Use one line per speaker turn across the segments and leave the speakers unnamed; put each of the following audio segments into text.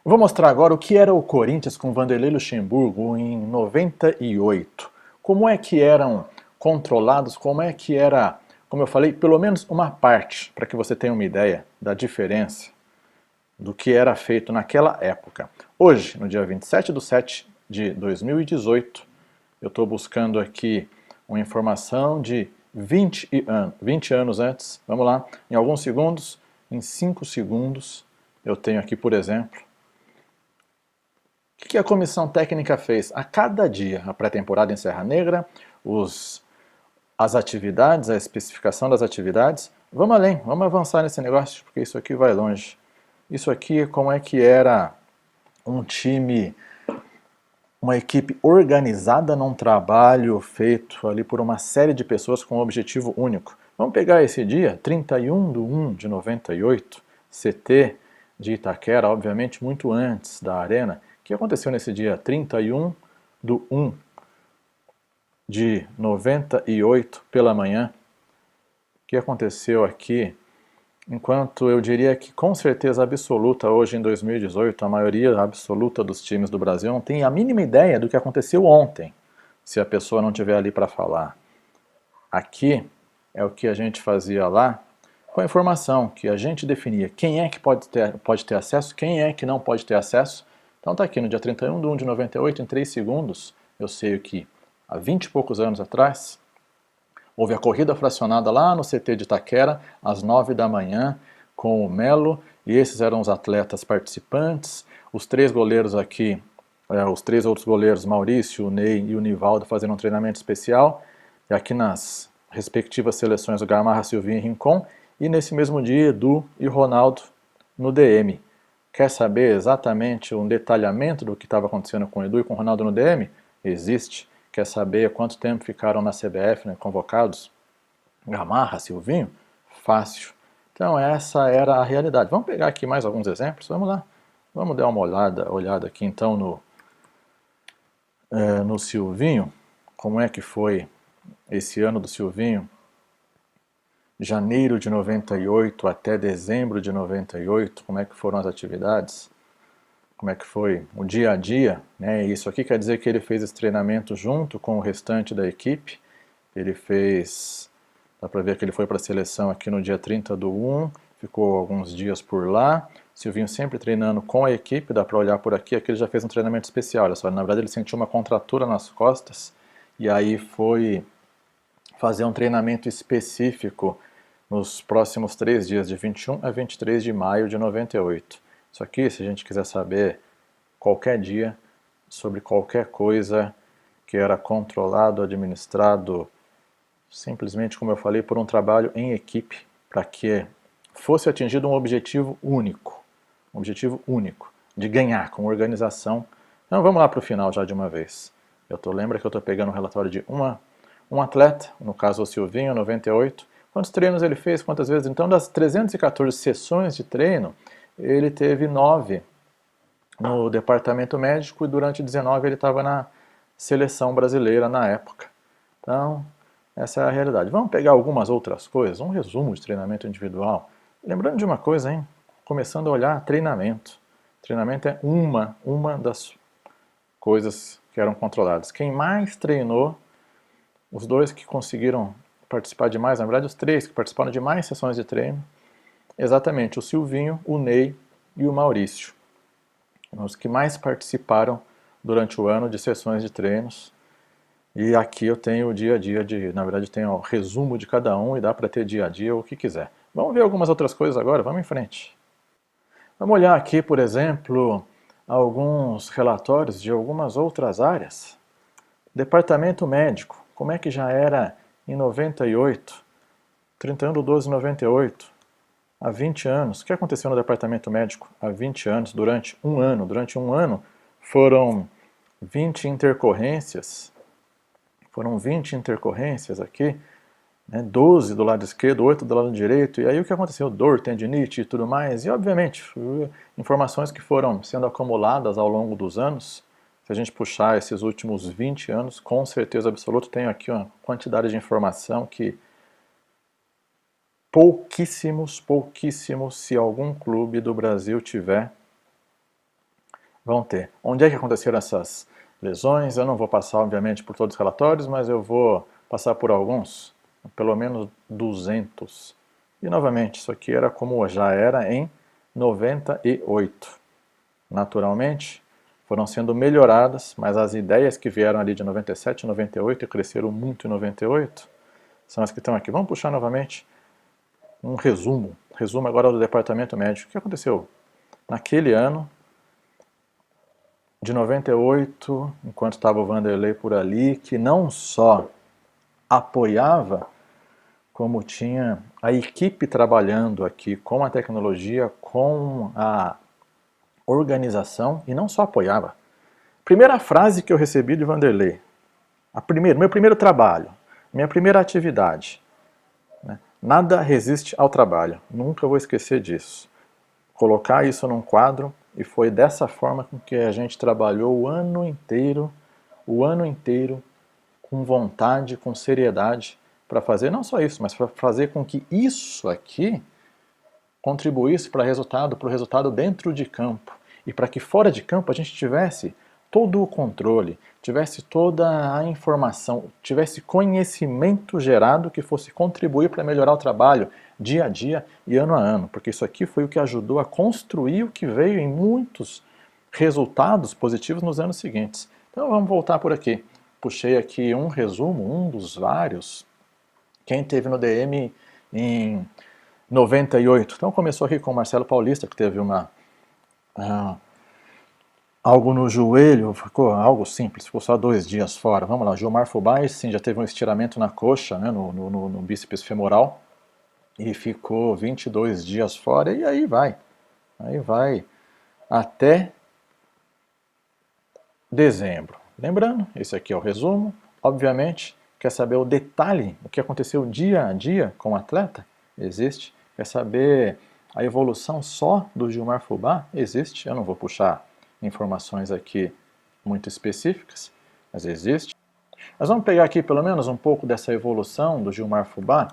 Eu vou mostrar agora o que era o Corinthians com Vanderlei Luxemburgo em 98. Como é que eram controlados, como é que era, como eu falei, pelo menos uma parte, para que você tenha uma ideia da diferença do que era feito naquela época. Hoje, no dia 27/7/2018, eu estou buscando aqui uma informação de 20 anos antes. Vamos lá, em alguns segundos, em 5 segundos, eu tenho aqui, por exemplo, o que a comissão técnica fez? A cada dia, a pré-temporada em Serra Negra, as atividades, a especificação das atividades. Vamos além, vamos avançar nesse negócio, porque isso aqui vai longe. Isso aqui, como é que era um time, uma equipe organizada num trabalho feito ali por uma série de pessoas com um objetivo único. Vamos pegar esse dia, 31/1/98, CT de Itaquera, obviamente muito antes da Arena. O que aconteceu nesse dia 31/1/98 pela manhã? O que aconteceu aqui? Enquanto eu diria que com certeza absoluta hoje em 2018, a maioria absoluta dos times do Brasil não tem a mínima ideia do que aconteceu ontem, se a pessoa não estiver ali para falar. Aqui é o que a gente fazia lá com a informação, que a gente definia quem é que pode ter acesso, quem é que não pode ter acesso. Então está aqui no dia 31/1/98, em 3 segundos, eu sei que há 20 e poucos anos atrás, houve a corrida fracionada lá no CT de Itaquera, às 9 da manhã, com o Melo, e esses eram os atletas participantes. Os 3 goleiros aqui, os 3 outros goleiros, Maurício, o Ney e o Nivaldo, fazendo um treinamento especial. E aqui nas respectivas seleções, o Gamarra, Silvinho e Rincon. E nesse mesmo dia, Edu e Ronaldo no DM. Quer saber exatamente um detalhamento do que estava acontecendo com o Edu e com o Ronaldo no DM? Existe. Quer saber quanto tempo ficaram na CBF, né, convocados? Gamarra, Silvinho? Fácil. Então essa era a realidade. Vamos pegar aqui mais alguns exemplos? Vamos lá. Vamos dar uma olhada aqui então no Silvinho. Como é que foi esse ano do Silvinho? Janeiro de 98 até dezembro de 98, como é que foram as atividades? Como é que foi o dia a dia, né? Isso aqui quer dizer que ele fez esse treinamento junto com o restante da equipe. Ele fez, dá para ver que ele foi para a seleção aqui no dia 30/1, ficou alguns dias por lá. Silvinho sempre treinando com a equipe, dá para olhar por aqui, aqui ele já fez um treinamento especial, olha só, na verdade ele sentiu uma contratura nas costas e aí foi fazer um treinamento específico nos próximos 3 dias, de 21 a 23 de maio de 98. Isso aqui, se a gente quiser saber qualquer dia sobre qualquer coisa que era controlado, administrado, simplesmente, como eu falei, por um trabalho em equipe, para que fosse atingido um objetivo único, de ganhar com organização. Então vamos lá para o final já de uma vez. Lembra que eu estou pegando o relatório de um atleta, no caso o Silvinho, 98. Quantos treinos ele fez, quantas vezes? Então das 314 sessões de treino, ele teve 9 no departamento médico e durante 19 ele estava na seleção brasileira na época. Então, essa é a realidade. Vamos pegar algumas outras coisas, um resumo de treinamento individual. Lembrando de uma coisa, hein? Começando a olhar treinamento. Treinamento é uma das coisas que eram controladas. Quem mais treinou, os 2 que conseguiram participar de mais, na verdade os 3 que participaram de mais sessões de treino, exatamente o Silvinho, o Ney e o Maurício. Os que mais participaram durante o ano de sessões de treinos. E aqui eu tenho o dia a dia, na verdade tenho o resumo de cada um e dá para ter dia a dia o que quiser. Vamos ver algumas outras coisas agora, vamos em frente. Vamos olhar aqui, por exemplo, alguns relatórios de algumas outras áreas. Departamento médico, como é que já era em 98, 31/12/98, há 20 anos. O que aconteceu no departamento médico há 20 anos, durante um ano? Durante um ano foram 20 intercorrências, aqui, né, 12 do lado esquerdo, 8 do lado direito, e aí o que aconteceu? Dor, tendinite e tudo mais, e obviamente informações que foram sendo acumuladas ao longo dos anos. Se a gente puxar esses últimos 20 anos, com certeza absoluta, tenho aqui uma quantidade de informação que pouquíssimos, se algum clube do Brasil tiver, vão ter. Onde é que aconteceram essas lesões? Eu não vou passar, obviamente, por todos os relatórios, mas eu vou passar por alguns, pelo menos 200. E, novamente, isso aqui era como já era em 98. Naturalmente, foram sendo melhoradas, mas as ideias que vieram ali de 97 e 98 e cresceram muito em 98, são as que estão aqui. Vamos puxar novamente um resumo agora do departamento médico. O que aconteceu? Naquele ano, de 98, enquanto estava o Vanderlei por ali, que não só apoiava, como tinha a equipe trabalhando aqui com a tecnologia, com a organização, e não só apoiava. Primeira frase que eu recebi de Vanderlei, meu primeiro trabalho, minha primeira atividade, né? Nada resiste ao trabalho, nunca vou esquecer disso. Colocar isso num quadro, e foi dessa forma com que a gente trabalhou o ano inteiro, com vontade, com seriedade, para fazer não só isso, mas para fazer com que isso aqui contribuísse para o resultado dentro de campo, e para que fora de campo a gente tivesse todo o controle, tivesse toda a informação, tivesse conhecimento gerado que fosse contribuir para melhorar o trabalho dia a dia e ano a ano, porque isso aqui foi o que ajudou a construir o que veio em muitos resultados positivos nos anos seguintes. Então vamos voltar por aqui. Puxei aqui um resumo, um dos vários. Quem teve no DM em 98. Então começou aqui com o Marcelo Paulista, que teve algo no joelho, ficou algo simples, ficou só 2 dias fora. Vamos lá, Gilmar Fubá, sim, já teve um estiramento na coxa, né, no bíceps femoral, e ficou 22 dias fora, e aí vai até dezembro. Lembrando, esse aqui é o resumo, obviamente, quer saber o detalhe, o que aconteceu dia a dia com o atleta? Existe. Quer saber a evolução só do Gilmar Fubá? Existe. Eu não vou puxar informações aqui muito específicas, mas existe. Nós vamos pegar aqui pelo menos um pouco dessa evolução do Gilmar Fubá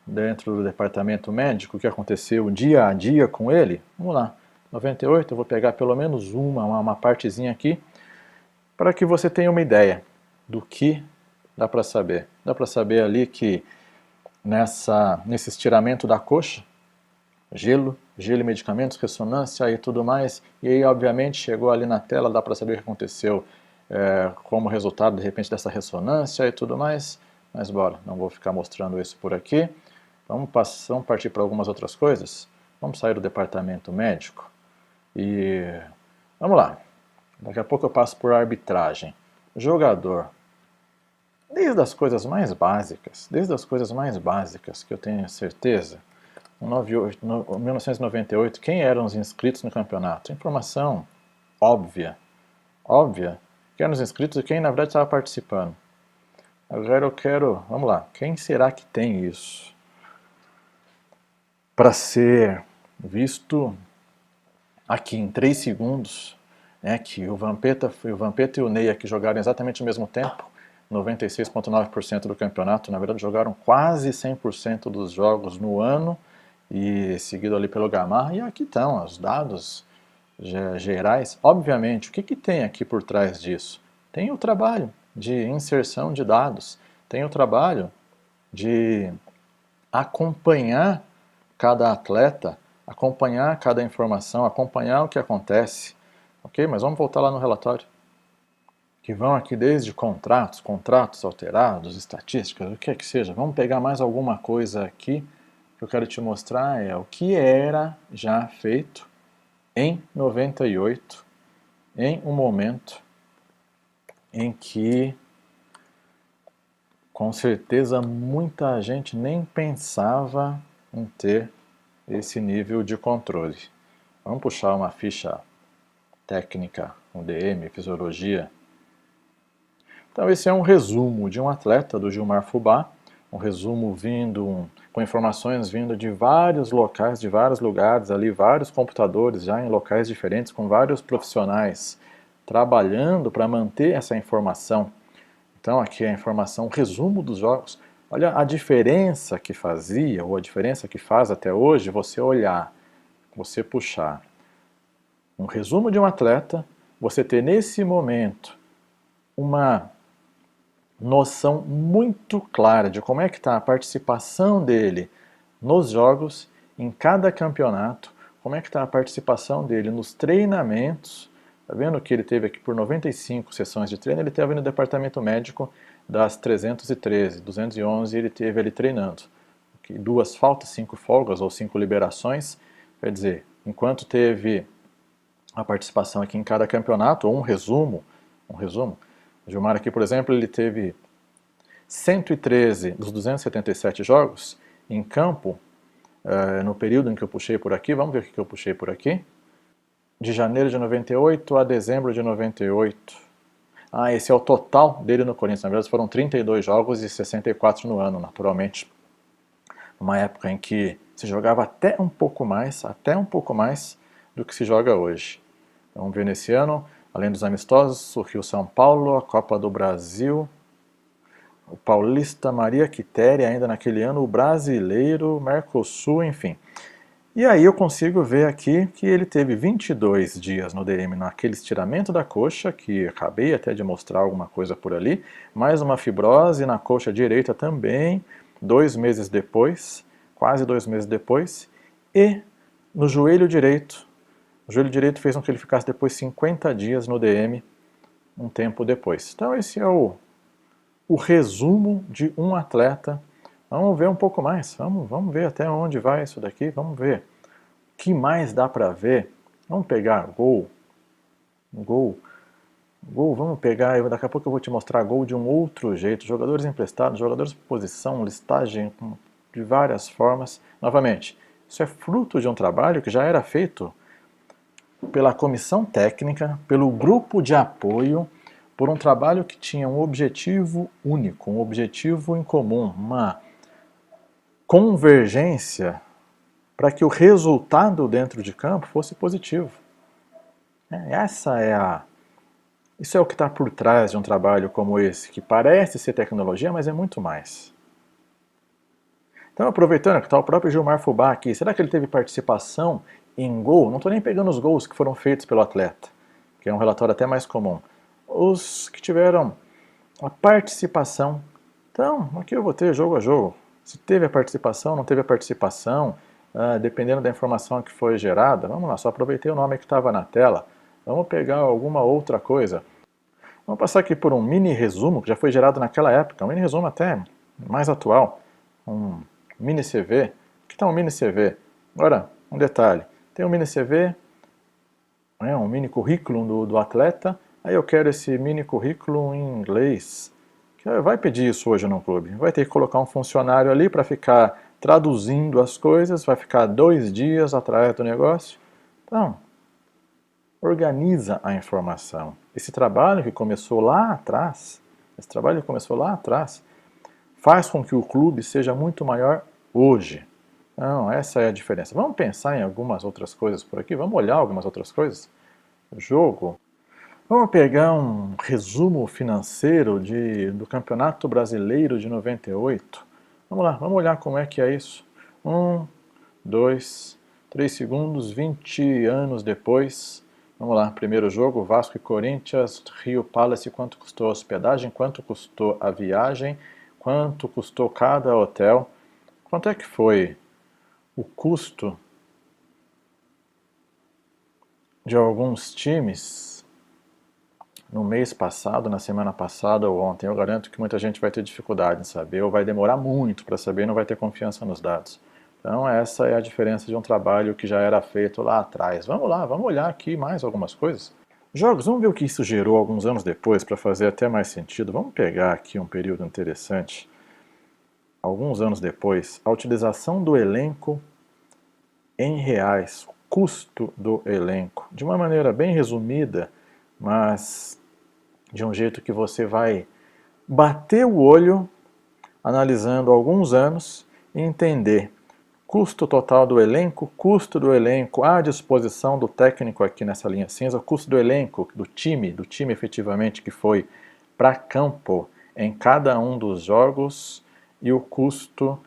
dentro do departamento médico, o que aconteceu dia a dia com ele. Vamos lá, 98, eu vou pegar pelo menos uma partezinha aqui, para que você tenha uma ideia do que dá para saber. Dá para saber ali que nesse estiramento da coxa, gelo e medicamentos, ressonância e tudo mais, e aí obviamente chegou ali na tela, dá para saber o que aconteceu como resultado de repente dessa ressonância e tudo mais, mas bora, não vou ficar mostrando isso por aqui. Vamos partir para algumas outras coisas. Vamos sair do departamento médico e vamos lá. Daqui a pouco eu passo por arbitragem. Jogador. Desde as coisas mais básicas que eu tenho certeza, em 1998, quem eram os inscritos no campeonato? Informação óbvia, quem eram os inscritos e quem na verdade estava participando. Agora eu quero, vamos lá, quem será que tem isso? Para ser visto aqui em 3 segundos, né, que o Vampeta e o Ney aqui jogaram exatamente ao mesmo tempo, 96,9% do campeonato, na verdade jogaram quase 100% dos jogos no ano, e seguido ali pelo Gamarra, e aqui estão os dados gerais. Obviamente, o que tem aqui por trás disso? Tem o trabalho de inserção de dados, tem o trabalho de acompanhar cada atleta, acompanhar cada informação, acompanhar o que acontece, ok? Mas vamos voltar lá no relatório, que vão aqui desde contratos alterados, estatísticas, o que é que seja. Vamos pegar mais alguma coisa aqui que eu quero te mostrar é o que era já feito em 98, em um momento em que com certeza muita gente nem pensava em ter esse nível de controle. Vamos puxar uma ficha técnica, um DM, fisiologia. Então esse é um resumo de um atleta do Gilmar Fubá, um resumo com informações vindo de vários locais, de vários lugares, ali vários computadores já em locais diferentes, com vários profissionais trabalhando para manter essa informação. Então aqui é a informação, resumo dos jogos. Olha a diferença que fazia, ou a diferença que faz até hoje, você olhar, você puxar um resumo de um atleta você ter nesse momento uma noção muito clara de como é que está a participação dele nos jogos, em cada campeonato, como é que está a participação dele nos treinamentos. Tá vendo que ele teve aqui por 95 sessões de treino, ele esteve no departamento médico das 313, 211 ele teve ali treinando. 2 faltas, 5 folgas ou 5 liberações, quer dizer, enquanto teve a participação aqui em cada campeonato, ou um resumo, o Gilmar aqui, por exemplo, ele teve 113 dos 277 jogos em campo, no período em que eu puxei por aqui. Vamos ver o que eu puxei por aqui. De janeiro de 98 a dezembro de 98. Esse é o total dele no Corinthians. Na verdade foram 32 jogos e 64 no ano, naturalmente. Uma época em que se jogava até um pouco mais do que se joga hoje. Vamos ver nesse ano, além dos amistosos, o Rio-São Paulo, a Copa do Brasil, o Paulista Maria Quitéria, ainda naquele ano, o Brasileiro, Mercosul, enfim. E aí eu consigo ver aqui que ele teve 22 dias no DM naquele estiramento da coxa, que acabei até de mostrar alguma coisa por ali, mais uma fibrose na coxa direita também, 2 meses depois, quase 2 meses depois, e no joelho direito. O joelho direito fez com que ele ficasse depois 50 dias no DM, um tempo depois. Então esse é o resumo de um atleta. Vamos ver um pouco mais, vamos ver até onde vai isso daqui, vamos ver. O que mais dá para ver? Vamos pegar gol, vamos pegar, daqui a pouco eu vou te mostrar gol de um outro jeito, jogadores emprestados, jogadores por posição, listagem de várias formas. Novamente, isso é fruto de um trabalho que já era feito pela comissão técnica, pelo grupo de apoio, por um trabalho que tinha um objetivo único, um objetivo em comum, uma convergência para que o resultado dentro de campo fosse positivo. Isso é o que está por trás de um trabalho como esse, que parece ser tecnologia, mas é muito mais. Então, aproveitando que está o próprio Gilmar Fubá aqui, será que ele teve participação em gol? Não estou nem pegando os gols que foram feitos pelo atleta, que é um relatório até mais comum. Os que tiveram a participação. Então, aqui eu vou ter jogo a jogo. Se teve a participação, não teve a participação, dependendo da informação que foi gerada. Vamos lá, só aproveitei o nome que estava na tela. Vamos pegar alguma outra coisa. Vamos passar aqui por um mini resumo que já foi gerado naquela época, um mini resumo até mais atual, um mini CV. Aqui está um mini CV. Agora, um detalhe, tem um mini CV, um mini currículo do atleta, aí eu quero esse mini currículo em inglês. Vai pedir isso hoje no clube, vai ter que colocar um funcionário ali para ficar traduzindo as coisas, vai ficar 2 dias atrás do negócio. Então, organiza a informação. Esse trabalho que começou lá atrás, faz com que o clube seja muito maior hoje. Não, essa é a diferença. Vamos pensar em algumas outras coisas por aqui, vamos olhar algumas outras coisas. Jogo. Vamos pegar um resumo financeiro do Campeonato Brasileiro de 98. Vamos lá, vamos olhar como é que é isso. 1, 2, 3 segundos, 20 anos depois. Vamos lá, primeiro jogo, Vasco e Corinthians, Rio Palace, quanto custou a hospedagem, quanto custou a viagem, quanto custou cada hotel, quanto é que foi o custo de alguns times no mês passado, na semana passada ou ontem. Eu garanto que muita gente vai ter dificuldade em saber, ou vai demorar muito para saber e não vai ter confiança nos dados. Então essa é a diferença de um trabalho que já era feito lá atrás. Vamos lá, vamos olhar aqui mais algumas coisas. Jogos, vamos ver o que isso gerou alguns anos depois para fazer até mais sentido. Vamos pegar aqui um período interessante. Alguns anos depois, a utilização do elenco em reais, o custo do elenco, de uma maneira bem resumida, mas de um jeito que você vai bater o olho analisando alguns anos e entender custo total do elenco, custo do elenco à disposição do técnico aqui nessa linha cinza, custo do elenco, do time efetivamente que foi para campo em cada um dos jogos e o custo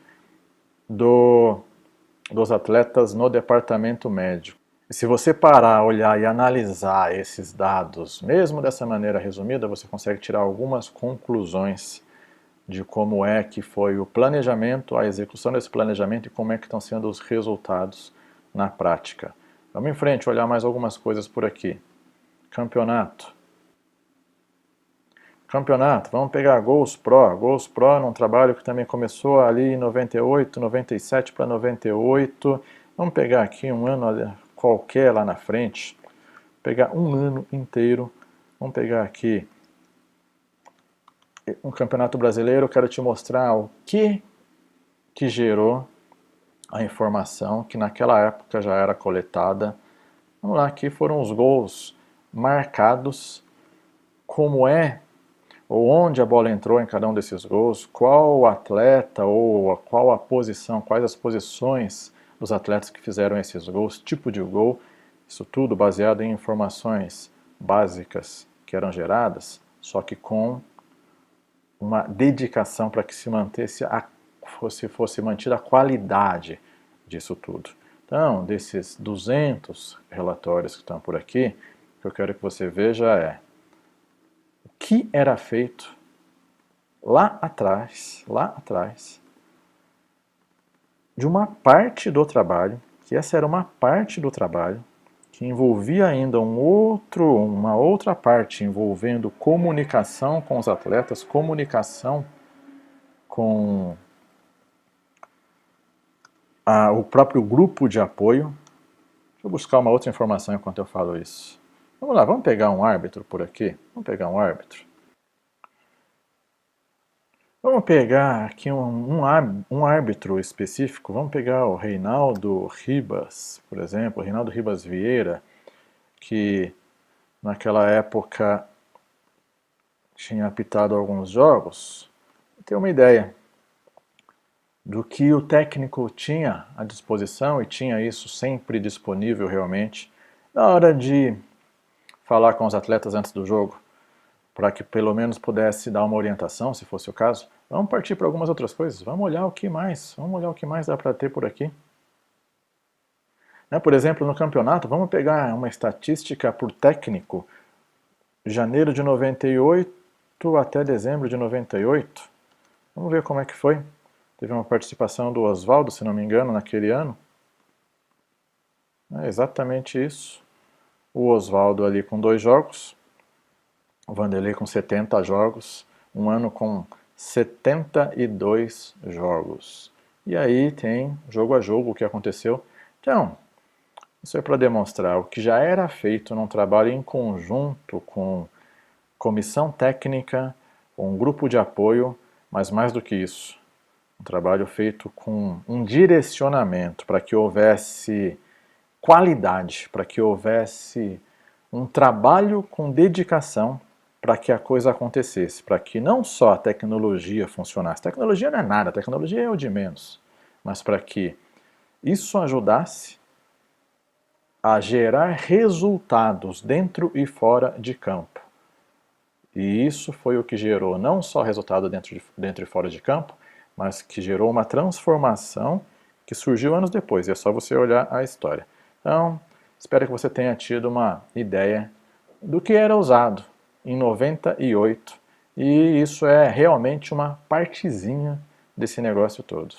dos atletas no departamento médico. E se você parar, olhar e analisar esses dados, mesmo dessa maneira resumida, você consegue tirar algumas conclusões de como é que foi o planejamento, a execução desse planejamento e como é que estão sendo os resultados na prática. Vamos em frente, olhar mais algumas coisas por aqui. Campeonato. Campeonato, vamos pegar Gols Pro. Gols Pro num trabalho que também começou ali em 98, 97 para 98. Vamos pegar aqui um ano qualquer lá na frente. Pegar um ano inteiro. Vamos pegar aqui um campeonato brasileiro. Eu quero te mostrar o que gerou a informação que naquela época já era coletada. Vamos lá, aqui foram os gols marcados, como é ou onde a bola entrou em cada um desses gols, qual o atleta ou qual a posição, quais as posições dos atletas que fizeram esses gols, tipo de gol, isso tudo baseado em informações básicas que eram geradas, só que com uma dedicação para que se mantesse fosse mantida a qualidade disso tudo. Então, desses 200 relatórios que estão por aqui, o que eu quero que você veja é o que era feito lá atrás, de uma parte do trabalho, que essa era uma parte do trabalho, que envolvia ainda uma outra parte envolvendo comunicação com os atletas, comunicação com o próprio grupo de apoio. Deixa eu buscar uma outra informação enquanto eu falo isso. Vamos lá, vamos pegar um árbitro por aqui. Vamos pegar um árbitro. Vamos pegar aqui um árbitro específico. Vamos pegar o Reinaldo Ribas, por exemplo. Reinaldo Ribas Vieira, que naquela época tinha apitado alguns jogos. Tem uma ideia do que o técnico tinha à disposição, e tinha isso sempre disponível realmente, na hora de falar com os atletas antes do jogo, para que pelo menos pudesse dar uma orientação, se fosse o caso. Vamos partir para algumas outras coisas, vamos olhar o que mais dá para ter por aqui. Por exemplo, no campeonato, vamos pegar uma estatística por técnico, janeiro de 98 até dezembro de 98. Vamos ver como é que foi. Teve uma participação do Oswaldo, se não me engano, naquele ano. É exatamente isso. O Oswaldo ali com 2 jogos, o Vanderlei com 70 jogos, um ano com 72 jogos. E aí tem jogo a jogo o que aconteceu. Então, isso é para demonstrar o que já era feito num trabalho em conjunto com comissão técnica, um grupo de apoio, mas mais do que isso, um trabalho feito com um direcionamento para que houvesse qualidade, para que houvesse um trabalho com dedicação para que a coisa acontecesse, para que não só a tecnologia funcionasse. Tecnologia não é nada, tecnologia é o de menos, mas para que isso ajudasse a gerar resultados dentro e fora de campo. E isso foi o que gerou não só resultado dentro e fora de campo, mas que gerou uma transformação que surgiu anos depois, e é só você olhar a história. Então, espero que você tenha tido uma ideia do que era usado em 98, e isso é realmente uma partezinha desse negócio todo.